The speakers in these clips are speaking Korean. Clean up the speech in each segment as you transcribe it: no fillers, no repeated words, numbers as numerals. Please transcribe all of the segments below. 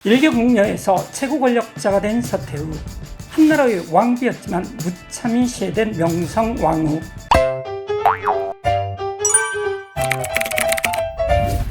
일개국녀에서 최고 권력자가 된 서태후. 한나라의 왕비였지만 무참히 시해된 명성왕후.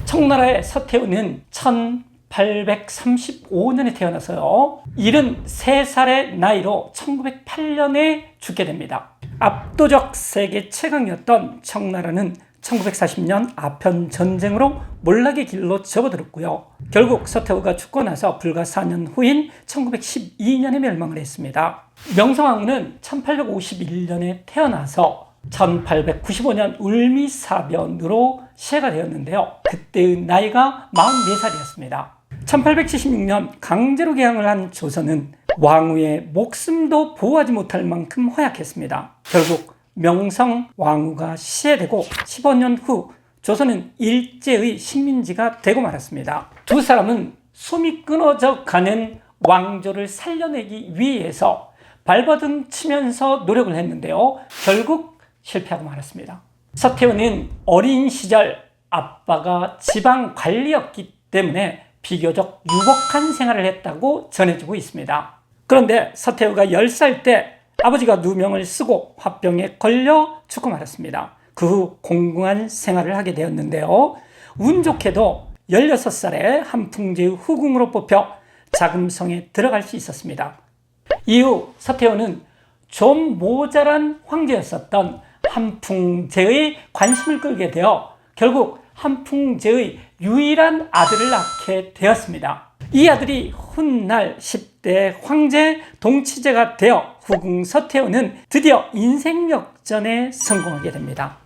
청나라의 서태후는 1835년에 태어나서요 73살의 나이로 1908년에 죽게 됩니다. 압도적 세계 최강이었던 청나라는 1940년 아편 전쟁으로 몰락의 길로 접어들었고요. 결국 서태후가 죽고 나서 불과 4년 후인 1912년에 멸망을 했습니다. 명성황후는 1851년에 태어나서 1895년 울미사변으로 시해가 되었는데요. 그때의 나이가 44살이었습니다. 1876년 강제로 개항을 한 조선은 왕후의 목숨도 보호하지 못할 만큼 허약했습니다. 결국 명성왕후가 시해되고 15년 후 조선은 일제의 식민지가 되고 말았습니다. 두 사람은 숨이 끊어져 가는 왕조를 살려내기 위해서 발버둥 치면서 노력을 했는데요. 결국 실패하고 말았습니다. 서태후는 어린 시절 아빠가 지방 관리였기 때문에 비교적 유복한 생활을 했다고 전해지고 있습니다. 그런데 서태후가 10살 때 아버지가 누명을 쓰고 화병에 걸려 죽고 말았습니다. 그 후 공공한 생활을 하게 되었는데요. 운 좋게도 16살에 한풍제의 후궁으로 뽑혀 자금성에 들어갈 수 있었습니다. 이후 서태후는 좀 모자란 황제였었던 한풍제의 관심을 끌게 되어 결국 한풍제의 유일한 아들을 낳게 되었습니다. 이 아들이 훗날 10대 황제 동치제가 되어 후궁 서태후는 드디어 인생 역전에 성공하게 됩니다.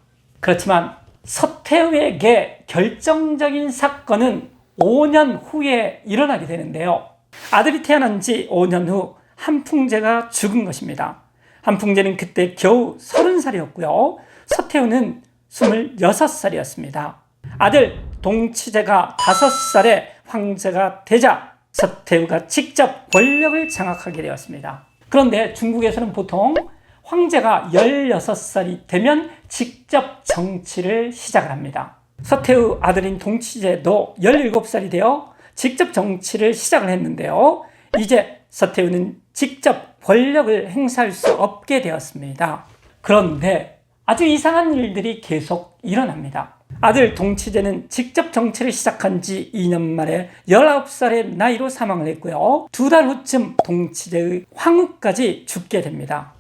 그렇지만 서태후에게 결정적인 사건은 5년 후에 일어나게 되는데요. 아들이 태어난 지 5년 후 한풍제가 죽은 것입니다. 한풍제는 그때 겨우 30살이었고요. 서태후는 26살이었습니다. 아들 동치제가 5살에 황제가 되자 서태후가 직접 권력을 장악하게 되었습니다. 그런데 중국에서는 보통 황제가 16살이 되면 직접 정치를 시작을 합니다. 서태후 아들인 동치제도 17살이 되어 직접 정치를 시작을 했는데요. 이제 서태후는 직접 권력을 행사할 수 없게 되었습니다. 그런데 아주 이상한 일들이 계속 일어납니다. 아들 동치제는 직접 정치를 시작한 지 2년 만에 19살의 나이로 사망을 했고요. 2달 후쯤 동치제의 황후까지 죽게 됩니다.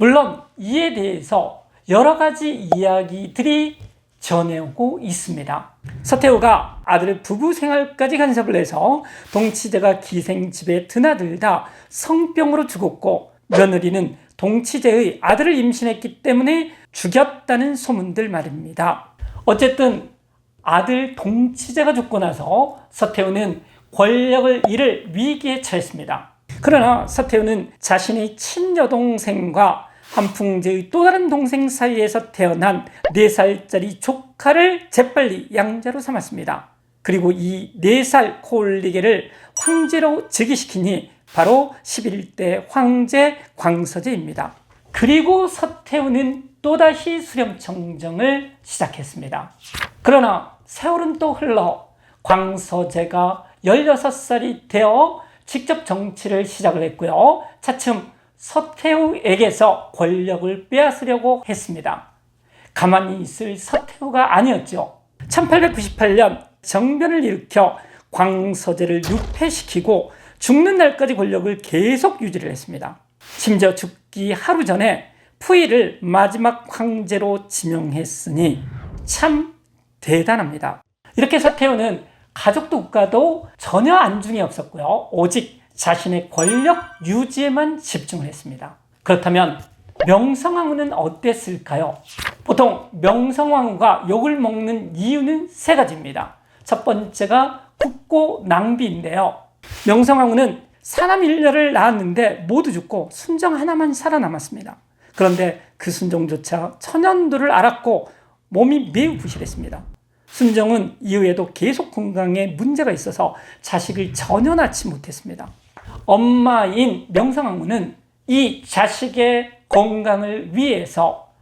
물론 이에 대해서 여러 가지 이야기들이 전해오고 있습니다. 서태후가 아들의 부부 생활까지 간섭을 해서 동치제가 기생집에 드나들다 성병으로 죽었고 며느리는 동치제의 아들을 임신했기 때문에 죽였다는 소문들 말입니다. 어쨌든 아들 동치제가 죽고 나서 서태후는 권력을 잃을 위기에 처했습니다. 그러나 서태후는 자신의 친여동생과 한풍제의 또 다른 동생 사이에서 태어난 4살짜리 조카를 재빨리 양자로 삼았습니다. 그리고 이 4살 코올리게를 황제로 즉위시키니 바로 11대 황제 광서제입니다. 그리고 서태후는 또다시 수렴청정을 시작했습니다. 그러나 세월은 또 흘러 광서제가 16살이 되어 직접 정치를 시작을 했고요. 차츰 서태후에게서 권력을 빼앗으려고 했습니다. 가만히 있을 서태후가 아니었죠. 1898년 정변을 일으켜 광서제를 유폐시키고 죽는 날까지 권력을 계속 유지를 했습니다. 심지어 죽기 하루 전에 푸이를 마지막 황제로 지명했으니 참 대단합니다. 이렇게 서태후는 가족도 국가도 전혀 안중에 없었고요. 오직 자신의 권력 유지에만 집중을 했습니다. 그렇다면 명성황후는 어땠을까요? 보통 명성황후가 욕을 먹는 이유는 3가지입니다. 첫 번째가 국고 낭비인데요. 명성황후는 사남 1녀를 낳았는데 모두 죽고 순정 하나만 살아남았습니다. 그런데 그 순정조차 천연도를 앓았고 몸이 매우 부실했습니다. 순정은 이후에도 계속 건강에 문제가 있어서 자식을 전혀 낳지 못했습니다. 엄마인 명성황후는 이 자식의 건강을 위해서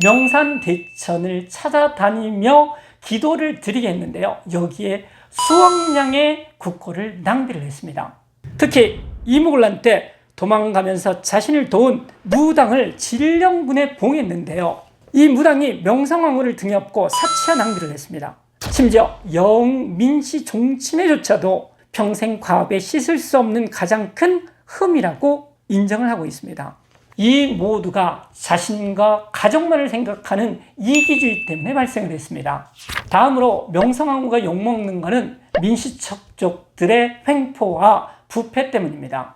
명산대천을 찾아다니며 기도를 드리게 했는데요. 여기에 수억량의 국고를 낭비를 했습니다. 특히 이무군란 때 도망가면서 자신을 도운 무당을 진령군에 봉했는데요. 이 무당이 명성황후를 등에 업고 사치와 낭비를 했습니다. 심지어 영민씨 종친회조차도 평생 과업에 씻을 수 없는 가장 큰 흠이라고 인정을 하고 있습니다. 이 모두가 자신과 가족만을 생각하는 이기주의 때문에 발생을 했습니다. 다음으로 명성황후가 욕먹는 것은 민씨척족들의 횡포와 부패 때문입니다.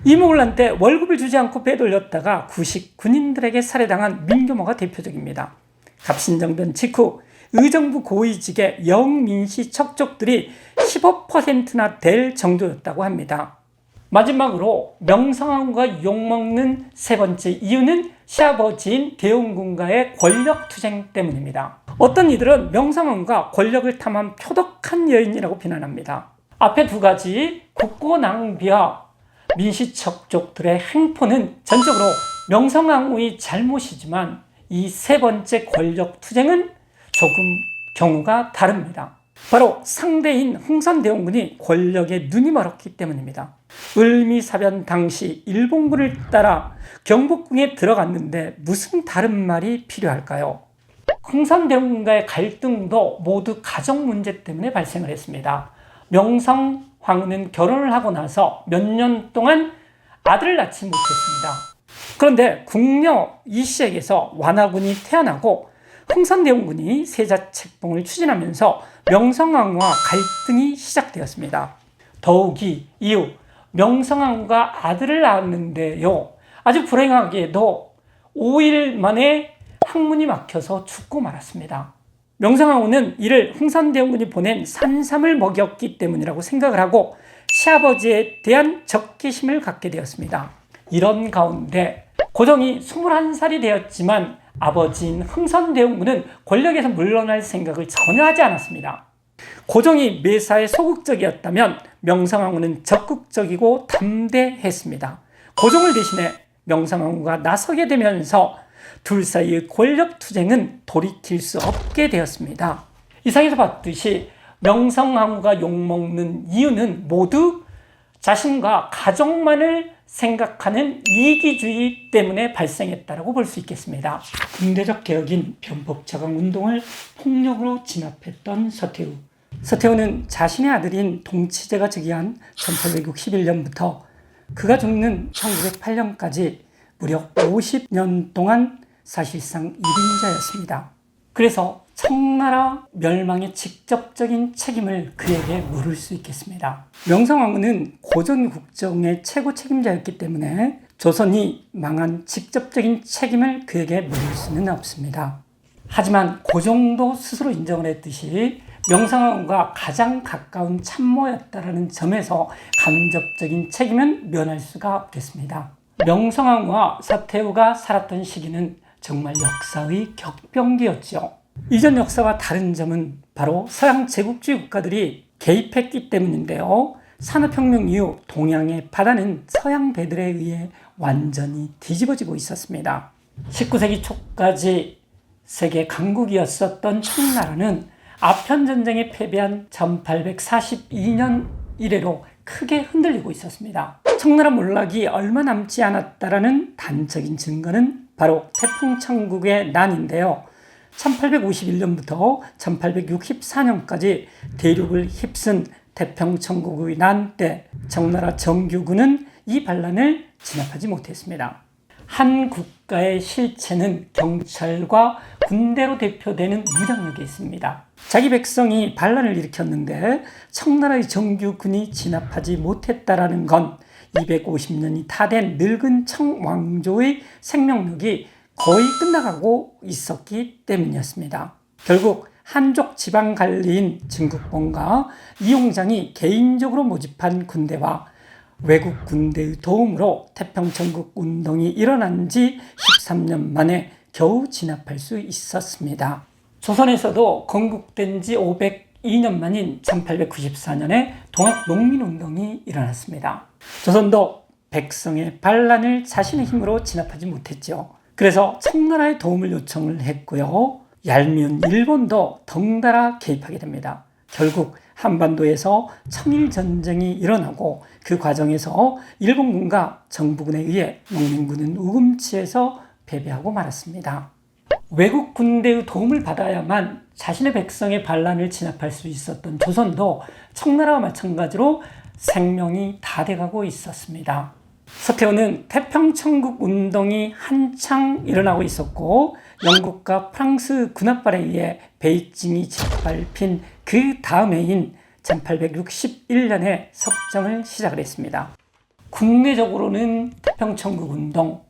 이무군란 때 월급을 주지 않고 빼돌렸다가 구식 군인들에게 살해당한 민교모가 대표적입니다. 갑신정변 직후 의정부 고위직의 영민씨 척족들이 15%나 될 정도였다고 합니다. 마지막으로 명성황후가 욕먹는 세 번째 이유는 시아버지인 대웅군과의 권력투쟁 때문입니다. 어떤 이들은 명성황후가 권력을 탐한 표독한 여인이라고 비난합니다. 앞에 두 가지 국고 낭비와 민씨척족들의 행포는 전적으로 명성황후의 잘못이지만 이 세 번째 권력투쟁은 조금 경우가 다릅니다. 바로 상대인 흥선대원군이 권력에 눈이 멀었기 때문입니다. 을미사변 당시 일본군을 따라 경복궁에 들어갔는데 무슨 다른 말이 필요할까요? 흥선대원군과의 갈등도 모두 가정 문제 때문에 발생을 했습니다. 명성황후는 결혼을 하고 나서 몇 년 동안 아들을 낳지 못했습니다. 그런데 궁녀 이씨에게서 완화군이 태어나고 흥선대원군이 세자책봉을 추진하면서 명성황후와 갈등이 시작되었습니다. 더욱이 이후 명성황후가 아들을 낳았는데요. 아주 불행하게도 5일 만에 항문이 막혀서 죽고 말았습니다. 명성황후는 이를 흥선대원군이 보낸 산삼을 먹였기 때문이라고 생각을 하고 시아버지에 대한 적개심을 갖게 되었습니다. 이런 가운데 고종이 21살이 되었지만 아버지인 흥선대원군은 권력에서 물러날 생각을 전혀 하지 않았습니다. 고종이 매사에 소극적이었다면 명성황후는 적극적이고 담대했습니다. 고종을 대신해 명성황후가 나서게 되면서 둘 사이의 권력투쟁은 돌이킬 수 없게 되었습니다. 이상에서 봤듯이 명성황후가 욕먹는 이유는 모두 자신과 가족만을 생각하는 이기주의 때문에 발생했다고 볼 수 있겠습니다. 군대적 개혁인 변법자강운동을 폭력으로 진압했던 서태후. 서태후는 자신의 아들인 동치제가 즉위한 1861년부터 그가 죽는 1908년까지 무려 50년 동안 사실상 1인자였습니다. 그래서 청나라 멸망의 직접적인 책임을 그에게 물을 수 있겠습니다. 명성황후는 고종 국정의 최고 책임자였기 때문에 조선이 망한 직접적인 책임을 그에게 물을 수는 없습니다. 하지만 고종도 스스로 인정을 했듯이 명성황후가 가장 가까운 참모였다는 점에서 간접적인 책임은 면할 수가 없겠습니다. 명성황후와 서태후가 살았던 시기는 정말 역사의 격변기였죠. 이전 역사와 다른 점은 바로 서양 제국주의 국가들이 개입했기 때문인데요. 산업혁명 이후 동양의 바다는 서양 배들에 의해 완전히 뒤집어지고 있었습니다. 19세기 초까지 세계 강국이었었던 청나라는 아편전쟁에 패배한 1842년 이래로 크게 흔들리고 있었습니다. 청나라 몰락이 얼마 남지 않았다라는 단적인 증거는 바로 태풍천국의 난인데요. 1851년부터 1864년까지 대륙을 휩쓴 태평천국의 난 때 청나라 정규군은 이 반란을 진압하지 못했습니다. 한 국가의 실체는 경찰과 군대로 대표되는 무장력에 있습니다. 자기 백성이 반란을 일으켰는데 청나라의 정규군이 진압하지 못했다라는 건 250년이 다 된 늙은 청왕조의 생명력이 거의 끝나가고 있었기 때문이었습니다. 결국 한족 지방 관리인 진국본과 이용장이 개인적으로 모집한 군대와 외국 군대의 도움으로 태평천국 운동이 일어난 지 13년 만에 겨우 진압할 수 있었습니다. 조선에서도 건국된 지 502년 만인 1894년에 동학농민운동이 일어났습니다. 조선도 백성의 반란을 자신의 힘으로 진압하지 못했죠. 그래서 청나라의 도움을 요청을 했고요. 얄미운 일본도 덩달아 개입하게 됩니다. 결국 한반도에서 청일전쟁이 일어나고 그 과정에서 일본군과 정부군에 의해 농민군은 우금치에서 패배하고 말았습니다. 외국 군대의 도움을 받아야만 자신의 백성의 반란을 진압할 수 있었던 조선도 청나라와 마찬가지로 생명이 다 돼가고 있었습니다. 서태후는 태평천국 운동이 한창 일어나고 있었고 영국과 프랑스 군합발에 의해 베이징이 짓밟힌 그 다음 해인 1861년에 섭정을 시작을 했습니다. 국내적으로는 태평천국 운동,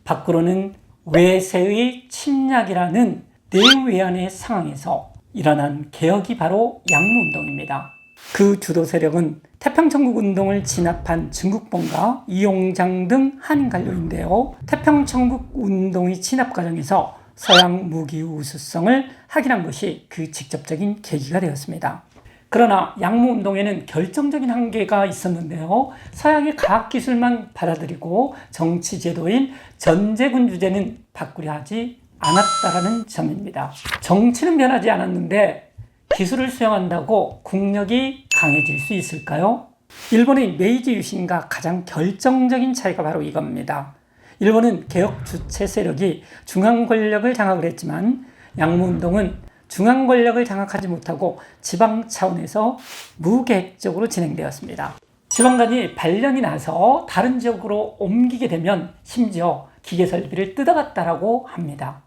밖으로는 외세의 침략이라는 내외환의 상황에서 일어난 개혁이 바로 양무운동입니다. 그 주도 세력은 태평천국 운동을 진압한 증국본과 이용장 등 한인 관료인데요. 태평천국 운동의 진압 과정에서 서양 무기 우수성을 확인한 것이 그 직접적인 계기가 되었습니다. 그러나 양무운동에는 결정적인 한계가 있었는데요. 서양의 과학기술만 받아들이고 정치제도인 전제군주제는 바꾸려 하지 않았다라는 점입니다. 정치는 변하지 않았는데 기술을 수용한다고 국력이 강해질 수 있을까요? 일본의 메이지 유신과 가장 결정적인 차이가 바로 이겁니다. 일본은 개혁 주체 세력이 중앙 권력을 장악을 했지만 양무운동은 중앙 권력을 장악하지 못하고 지방 차원에서 무계획적으로 진행되었습니다. 지방간이 발령이 나서 다른 지역으로 옮기게 되면 심지어 기계 설비를 뜯어갔다라고 합니다.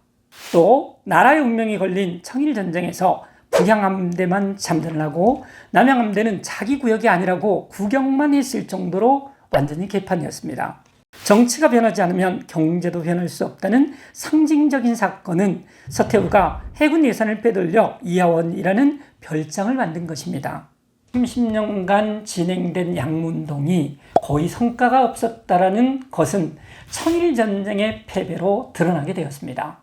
또 나라의 운명이 걸린 청일전쟁에서 북양함대만 참전을 하고 남양함대는 자기 구역이 아니라고 구경만 했을 정도로 완전히 개판이었습니다. 정치가 변하지 않으면 경제도 변할 수 없다는 상징적인 사건은 서태후가 해군 예산을 빼돌려 이하원이라는 별장을 만든 것입니다. 30년간 진행된 양무운동이 거의 성과가 없었다라는 것은 청일전쟁의 패배로 드러나게 되었습니다.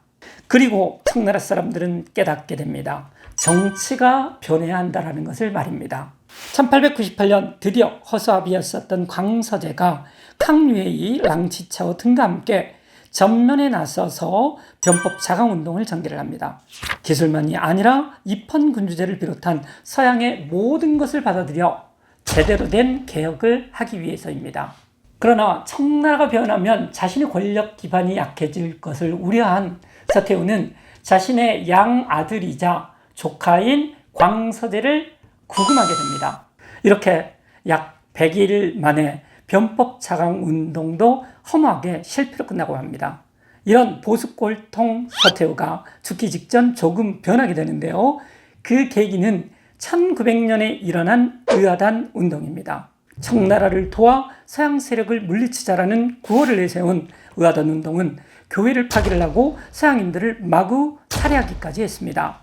그리고 청나라 사람들은 깨닫게 됩니다. 정치가 변해야 한다는 것을 말입니다. 1898년 드디어 허수아비였었던 광서제가 캉류에이, 랑치차오 등과 함께 전면에 나서서 변법 자강운동을 전개를 합니다. 기술만이 아니라 입헌군주제를 비롯한 서양의 모든 것을 받아들여 제대로 된 개혁을 하기 위해서입니다. 그러나 청나라가 변하면 자신의 권력 기반이 약해질 것을 우려한 서태후는 자신의 양아들이자 조카인 광서제를 구금하게 됩니다. 이렇게 약 100일 만에 변법 자강 운동도 허무하게 실패로 끝나고 합니다. 이런 보수꼴통 서태후가 죽기 직전 조금 변하게 되는데요. 그 계기는 1900년에 일어난 의아단 운동입니다. 청나라를 도와 서양 세력을 물리치자라는 구호를 내세운 의아단 운동은 교회를 파기를 하고 서양인들을 마구 살해하기까지 했습니다.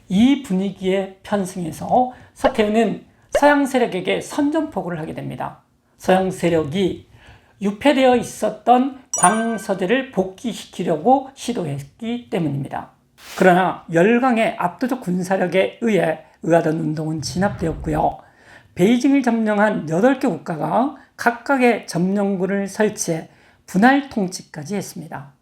이 분위기에 편승해서 서태후는 서양 세력에게 선전포고를 하게 됩니다. 서양 세력이 유폐되어 있었던 광서제를 복귀시키려고 시도했기 때문입니다. 그러나 열강의 압도적 군사력에 의해 의아단 운동은 진압되었고요. 베이징을 점령한 8개 국가가 각각의 점령군을 설치해 분할 통치까지 했습니다.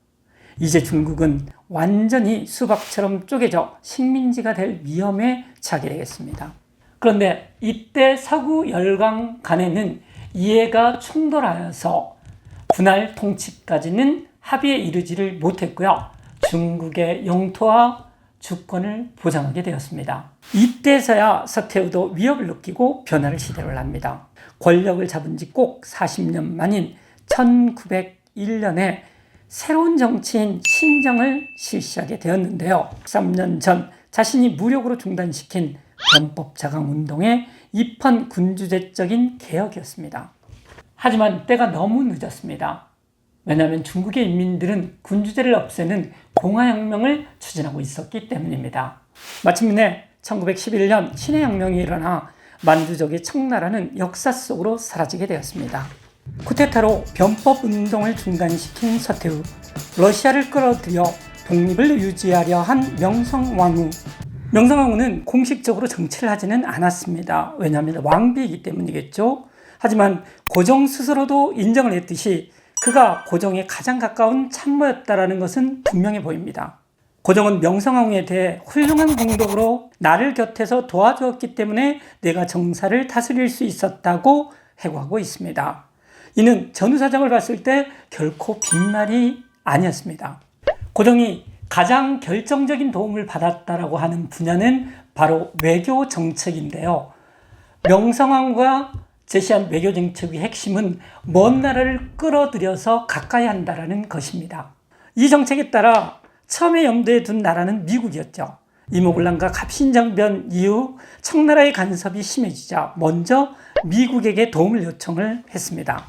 이제 중국은 완전히 수박처럼 쪼개져 식민지가 될 위험에 처하게 되겠습니다. 그런데 이때 서구 열강 간에는 이해가 충돌하여서 분할 통치까지는 합의에 이르지를 못했고요. 중국의 영토와 주권을 보장하게 되었습니다. 이때서야 서태후도 위협을 느끼고 변화를 시도를 합니다. 권력을 잡은 지 꼭 40년 만인 1901년에 새로운 정치인 신정을 실시하게 되었는데요. 3년 전 자신이 무력으로 중단시킨 변법 자강 운동의 입헌 군주제적인 개혁이었습니다. 하지만 때가 너무 늦었습니다. 왜냐하면 중국의 인민들은 군주제를 없애는 공화혁명을 추진하고 있었기 때문입니다. 마침내 1911년 신해혁명이 일어나 만주족의 청나라는 역사 속으로 사라지게 되었습니다. 쿠데타로 변법운동을 중단시킨 서태후, 러시아를 끌어들여 독립을 유지하려 한 명성황후. 명성황후는 공식적으로 정치를 하지는 않았습니다. 왜냐하면 왕비이기 때문이겠죠. 하지만 고종 스스로도 인정을 했듯이 그가 고종에 가장 가까운 참모였다는 것은 분명해 보입니다. 고종은 명성황후에 대해 훌륭한 공덕으로 나를 곁에서 도와주었기 때문에 내가 정사를 다스릴 수 있었다고 해고하고 있습니다. 이는 전후사정을 봤을 때 결코 빈말이 아니었습니다. 고종이 가장 결정적인 도움을 받았다라고 하는 분야는 바로 외교 정책인데요. 명성황후가 제시한 외교 정책의 핵심은 먼 나라를 끌어들여서 가까이 한다라는 것입니다. 이 정책에 따라 처음에 염두에 둔 나라는 미국이었죠. 이모군란과 갑신정변 이후 청나라의 간섭이 심해지자 먼저 미국에게 도움을 요청을 했습니다.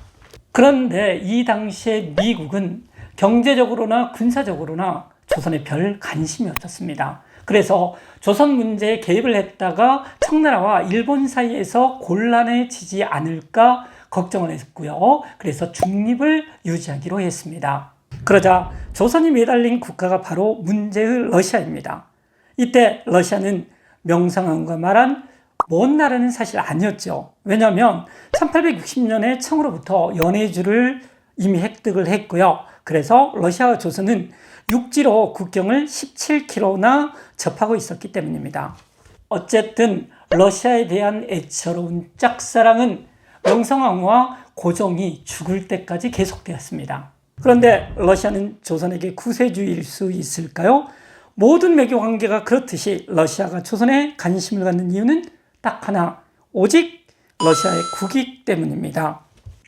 그런데 이 당시에 미국은 경제적으로나 군사적으로나 조선에 별 관심이 없었습니다. 그래서 조선 문제에 개입을 했다가 청나라와 일본 사이에서 곤란해지지 않을까 걱정을 했고요. 그래서 중립을 유지하기로 했습니다. 그러자 조선이 매달린 국가가 바로 문제의 러시아입니다. 이때 러시아는 명성황후가 말한 먼 나라는 사실 아니었죠. 왜냐하면 1860년에 청으로부터 연해주를 이미 획득을 했고요. 그래서 러시아와 조선은 육지로 국경을 17km나 접하고 있었기 때문입니다. 어쨌든 러시아에 대한 애처로운 짝사랑은 명성황후와 고종이 죽을 때까지 계속되었습니다. 그런데 러시아는 조선에게 구세주일 수 있을까요? 모든 외교 관계가 그렇듯이 러시아가 조선에 관심을 갖는 이유는 딱 하나, 오직 러시아의 국익 때문입니다.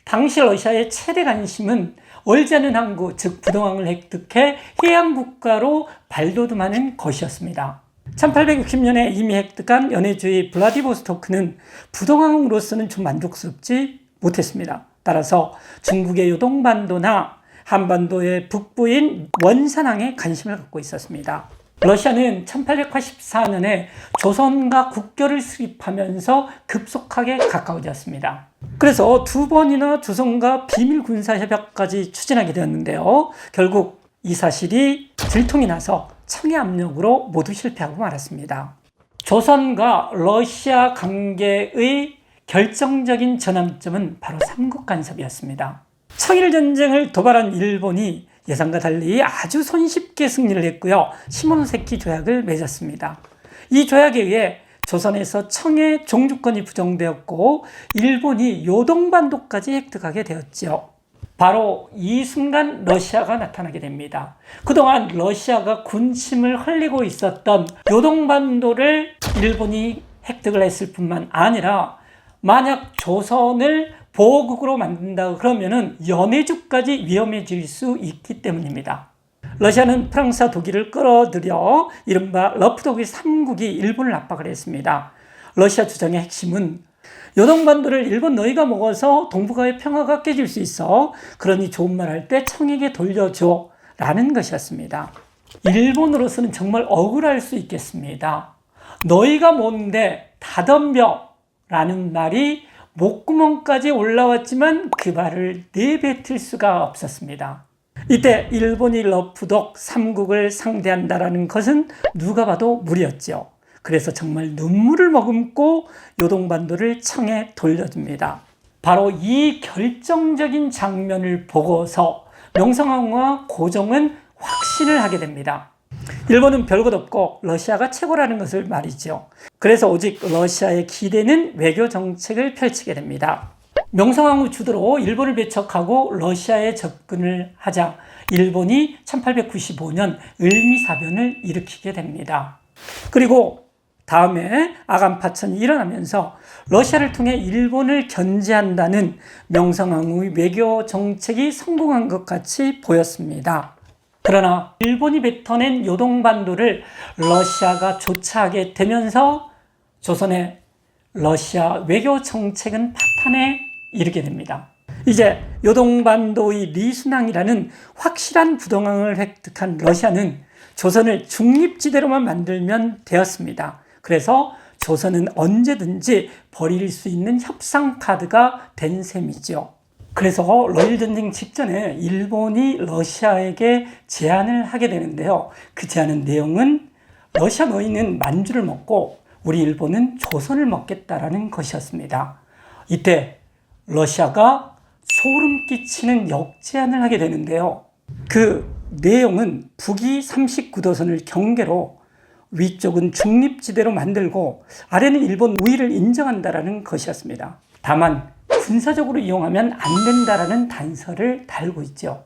당시 러시아의 최대 관심은 얼지 않은 항구, 즉 부동항을 획득해 해양국가로 발돋움하는 것이었습니다. 1860년에 이미 획득한 연해주의 블라디보스토크는 부동항으로서는 좀 만족스럽지 못했습니다. 따라서 중국의 요동반도나 한반도의 북부인 원산항에 관심을 갖고 있었습니다. 러시아는 1884년에 조선과 국교를 수립하면서 급속하게 가까워졌습니다. 그래서 두 번이나 조선과 비밀 군사협약까지 추진하게 되었는데요. 결국 이 사실이 들통이 나서 청해 압력으로 모두 실패하고 말았습니다. 조선과 러시아 관계의 결정적인 전환점은 바로 삼국 간섭이었습니다. 청일전쟁을 도발한 일본이 예상과 달리 아주 손쉽게 승리를 했고요. 시모노세키 조약을 맺었습니다. 이 조약에 의해 조선에서 청해 종주권이 부정되었고 일본이 요동반도까지 획득하게 되었죠. 바로 이 순간 러시아가 나타나게 됩니다. 그동안 러시아가 군침을 흘리고 있었던 요동반도를 일본이 획득을 했을 뿐만 아니라 만약 조선을 보호국으로 만든다 그러면은 연해주까지 위험해질 수 있기 때문입니다. 러시아는 프랑스와 독일을 끌어들여 이른바 러프독일 3국이 일본을 압박을 했습니다. 러시아 주장의 핵심은 요동반도를 일본 너희가 먹어서 동북아의 평화가 깨질 수 있어. 그러니 좋은 말 할 때 청에게 돌려줘 라는 것이었습니다. 일본으로서는 정말 억울할 수 있겠습니다. 너희가 뭔데 다 덤벼 라는 말이 목구멍까지 올라왔지만 그 말을 내뱉을 수가 없었습니다. 이때 일본이 러프독 3국을 상대한다라는 것은 누가 봐도 무리였죠. 그래서 정말 눈물을 머금고 요동반도를 청에 돌려줍니다. 바로 이 결정적인 장면을 보고서 명성황후와 고종은 확신을 하게 됩니다. 일본은 별것 없고 러시아가 최고라는 것을 말이죠. 그래서 오직 러시아에 기대는 외교 정책을 펼치게 됩니다. 명성황후 주도로 일본을 배척하고 러시아에 접근을 하자 일본이 1895년 을미사변을 일으키게 됩니다. 그리고 다음에 아간파천이 일어나면서 러시아를 통해 일본을 견제한다는 명성황후의 외교 정책이 성공한 것 같이 보였습니다. 그러나 일본이 뱉어낸 요동반도를 러시아가 조차하게 되면서 조선의 러시아 외교 정책은 파탄에 이르게 됩니다. 이제 요동반도의 리순항이라는 확실한 부동항을 획득한 러시아는 조선을 중립지대로만 만들면 되었습니다. 그래서 조선은 언제든지 버릴 수 있는 협상 카드가 된 셈이죠. 그래서 러일전쟁 직전에 일본이 러시아에게 제안을 하게 되는데요. 그 제안의 내용은 러시아 너희는 만주를 먹고 우리 일본은 조선을 먹겠다라는 것이었습니다. 이때 러시아가 소름 끼치는 역제안을 하게 되는데요. 그 내용은 북이 39도선을 경계로 위쪽은 중립지대로 만들고 아래는 일본 우위를 인정한다라는 것이었습니다. 다만 군사적으로 이용하면 안 된다라는 단서를 달고 있죠.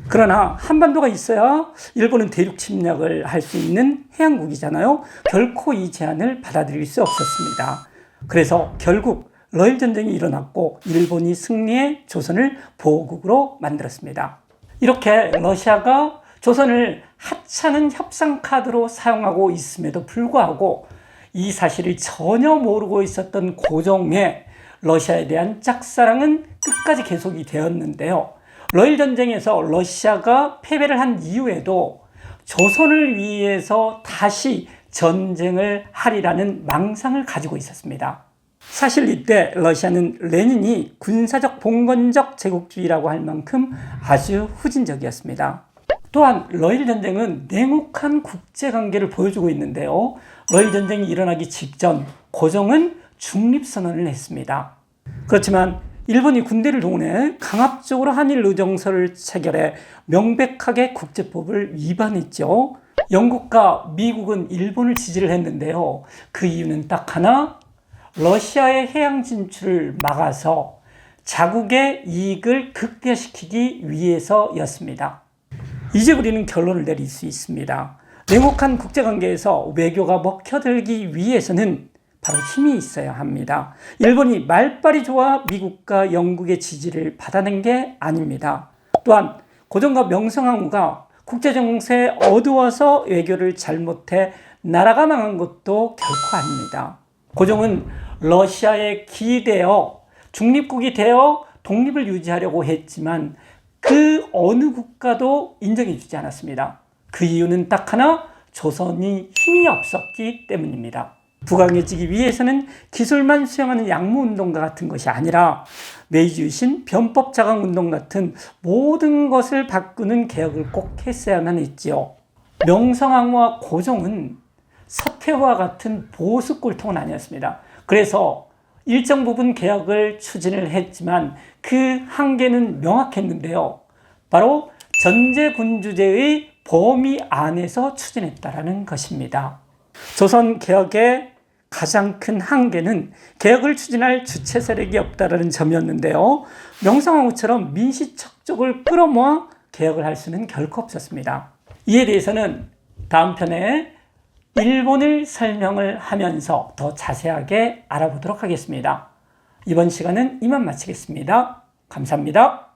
그러나 한반도가 있어야 일본은 대륙 침략을 할 수 있는 해양국이잖아요. 결코 이 제안을 받아들일 수 없었습니다. 그래서 결국 러일 전쟁이 일어났고 일본이 승리해 조선을 보호국으로 만들었습니다. 이렇게 러시아가 조선을 하찮은 협상 카드로 사용하고 있음에도 불구하고 이 사실을 전혀 모르고 있었던 고종의 러시아에 대한 짝사랑은 끝까지 계속이 되었는데요. 러일 전쟁에서 러시아가 패배를 한 이후에도 조선을 위해서 다시 전쟁을 하리라는 망상을 가지고 있었습니다. 사실 이때 러시아는 레닌이 군사적 봉건적 제국주의라고 할 만큼 아주 후진적이었습니다. 또한 러일 전쟁은 냉혹한 국제관계를 보여주고 있는데요. 러일 전쟁이 일어나기 직전 고종은 중립선언을 했습니다. 그렇지만 일본이 군대를 동원해 강압적으로 한일 의정서를 체결해 명백하게 국제법을 위반했죠. 영국과 미국은 일본을 지지를 했는데요. 그 이유는 딱 하나, 러시아의 해양 진출을 막아서 자국의 이익을 극대화시키기 위해서였습니다. 이제 우리는 결론을 내릴 수 있습니다. 냉혹한 국제관계에서 외교가 먹혀들기 위해서는 바로 힘이 있어야 합니다. 일본이 말빨이 좋아 미국과 영국의 지지를 받아낸 게 아닙니다. 또한 고종과 명성황후가 국제정세에 어두워서 외교를 잘못해 나라가 망한 것도 결코 아닙니다. 고종은 러시아에 기대어 중립국이 되어 독립을 유지하려고 했지만 그 어느 국가도 인정해 주지 않았습니다. 그 이유는 딱 하나, 조선이 힘이 없었기 때문입니다. 부강해지기 위해서는 기술만 수행하는 양무운동과 같은 것이 아니라 메이지 유신, 변법 자강운동 같은 모든 것을 바꾸는 개혁을 꼭 했어야만 했지요. 명성황후와 고종은 서태후와 같은 보수 꼴통은 아니었습니다. 그래서 일정 부분 개혁을 추진을 했지만 그 한계는 명확했는데요. 바로 전제군주제의 범위 안에서 추진했다라는 것입니다. 조선 개혁의 가장 큰 한계는 개혁을 추진할 주체 세력이 없다라는 점이었는데요. 명성황후처럼 민시척족을 끌어모아 개혁을 할 수는 결코 없었습니다. 이에 대해서는 다음 편에 일본을 설명을 하면서 더 자세하게 알아보도록 하겠습니다. 이번 시간은 이만 마치겠습니다. 감사합니다.